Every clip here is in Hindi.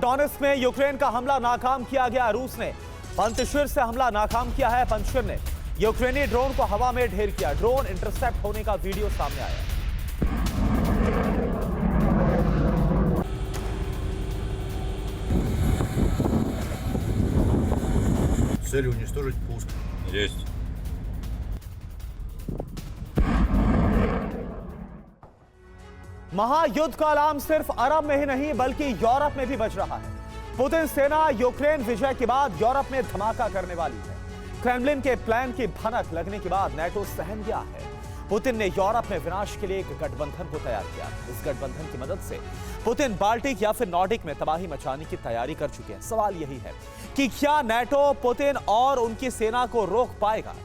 डोनेट्स्क में यूक्रेन का हमला नाकाम किया गया। रूस ने पंजशीर से हमला नाकाम किया है। पंजशीर ने यूक्रेनी ड्रोन को हवा में ढेर किया। ड्रोन इंटरसेप्ट होने का वीडियो सामने आया। Цель уничтожить пуск. Есть. महायुद्ध का अलार्म सिर्फ अरब में ही नहीं बल्कि यूरोप में भी बज रहा है। पुतिन सेना यूक्रेन विजय के बाद यूरोप में धमाका करने वाली है। क्रेमलिन के प्लान की भनक लगने के बाद नाटो सहम गया है। पुतिन ने यूरोप में विनाश के लिए एक गठबंधन को तैयार किया। इस गठबंधन की मदद से पुतिन बाल्टिक या फिर नॉर्डिक में तबाही मचाने की तैयारी कर चुके हैं। सवाल यही है कि क्या नाटो पुतिन और उनकी सेना को रोक पाएगा?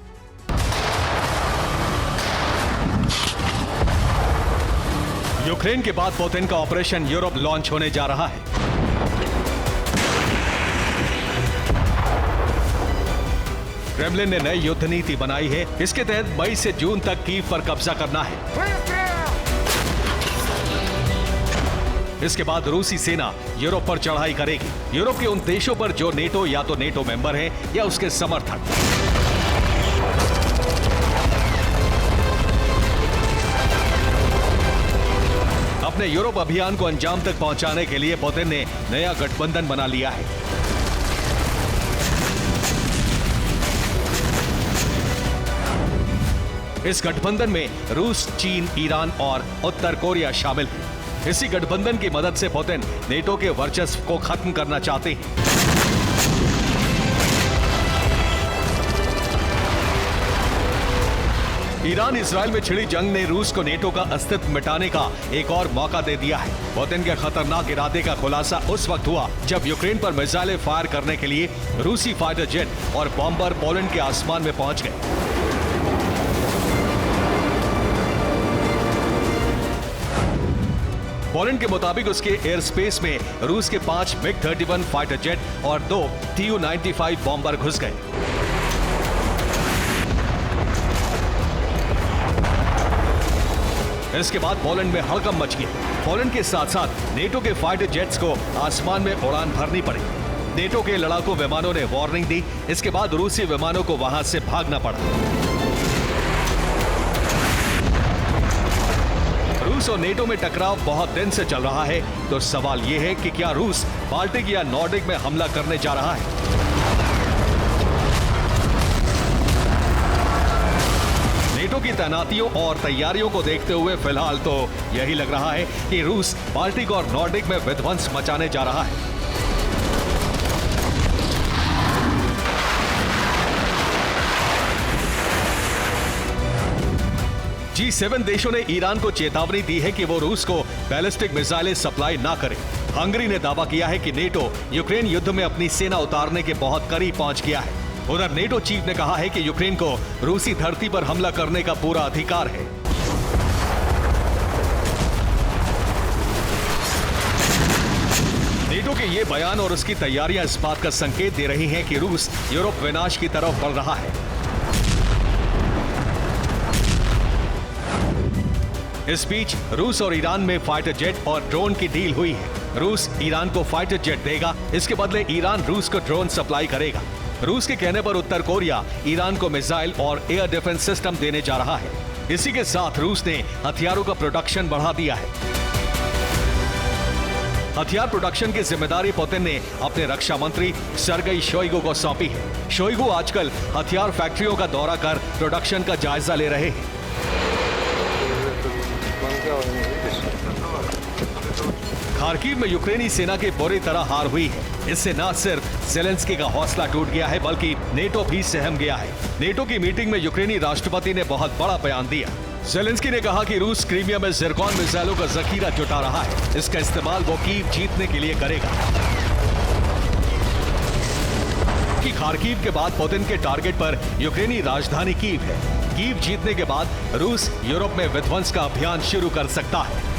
यूक्रेन के बाद पुतिन का ऑपरेशन यूरोप लॉन्च होने जा रहा है। क्रेमलिन ने नई युद्ध नीति बनाई है। इसके तहत मई से जून तक कीव पर कब्जा करना है। इसके बाद रूसी सेना यूरोप पर चढ़ाई करेगी। यूरोप के उन देशों पर जो नेटो या तो नेटो मेंबर हैं या उसके समर्थक। अपने यूरोप अभियान को अंजाम तक पहुंचाने के लिए पुतिन ने नया गठबंधन बना लिया है। इस गठबंधन में रूस, चीन, ईरान और उत्तर कोरिया शामिल हैं। इसी गठबंधन की मदद से पुतिन नेटो के वर्चस्व को खत्म करना चाहते हैं। ईरान इजराइल में छिड़ी जंग ने रूस को नेटो का अस्तित्व मिटाने का एक और मौका दे दिया है। पुतिन के खतरनाक इरादे का खुलासा उस वक्त हुआ जब यूक्रेन पर मिसाइलें फायर करने के लिए रूसी फाइटर जेट और बॉम्बर पोलैंड के आसमान में पहुंच गए। पोलैंड के मुताबिक उसके एयर स्पेस में रूस के 5 MiG-31 फाइटर जेट और 2 Tu-95 बॉम्बर घुस गए। इसके बाद पोलैंड में हड़कंप मच गया। पोलैंड के साथ साथ नेटो के फाइटर जेट्स को आसमान में उड़ान भरनी पड़ी। नेटो के लड़ाकू विमानों ने वार्निंग दी। इसके बाद रूसी विमानों को वहां से भागना पड़ा। रूस और नेटो में टकराव बहुत दिन से चल रहा है, तो सवाल यह है कि क्या रूस बाल्टिक या नॉर्डिक में हमला करने जा रहा है? नेटो की तैनातियों और तैयारियों को देखते हुए फिलहाल तो यही लग रहा है कि रूस बाल्टिक और नॉर्डिक में विध्वंस मचाने जा रहा है। G7 देशों ने ईरान को चेतावनी दी है कि वो रूस को बैलिस्टिक मिसाइलें सप्लाई ना करे। हंगरी ने दावा किया है कि नेटो यूक्रेन युद्ध में अपनी सेना उतारने के बहुत करीब पहुंच गया है। उधर नेटो चीफ ने कहा है कि यूक्रेन को रूसी धरती पर हमला करने का पूरा अधिकार है। नेटो के ये बयान और उसकी तैयारियां इस बात का संकेत दे रही हैं कि रूस यूरोप विनाश की तरफ बढ़ रहा है। इस बीच रूस और ईरान में फाइटर जेट और ड्रोन की डील हुई है। रूस ईरान को फाइटर जेट देगा, इसके बदले ईरान रूस को ड्रोन सप्लाई करेगा। रूस के कहने पर उत्तर कोरिया ईरान को मिसाइल और एयर डिफेंस सिस्टम देने जा रहा है। इसी के साथ रूस ने हथियारों का प्रोडक्शन बढ़ा दिया है। हथियार प्रोडक्शन की जिम्मेदारी पुतिन ने अपने रक्षा मंत्री सर्गेई शोइगु को सौंपी है। शोइगु आजकल हथियार फैक्ट्रियों का दौरा कर प्रोडक्शन का जायजा ले रहे हैं। खार्किव में यूक्रेनी सेना की बुरी तरह हार हुई है। इससे न सिर्फ ज़ेलेंस्की का हौसला टूट गया है बल्कि नेटो भी सहम गया है। नेटो की मीटिंग में यूक्रेनी राष्ट्रपति ने बहुत बड़ा बयान दिया। ज़ेलेंस्की ने कहा कि रूस क्रीमिया में ज़िरकॉन मिसाइलों का जखीरा जुटा रहा है। इसका इस्तेमाल वो कीव जीतने के लिए करेगा। कि खार्किव के बाद पुतिन के टारगेट पर यूक्रेनी राजधानी कीव है। कीव जीतने के बाद रूस यूरोप में विध्वंस का अभियान शुरू कर सकता है।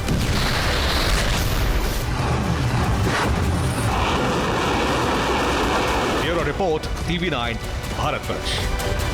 Bureau report, TV9, Bharatvarsh.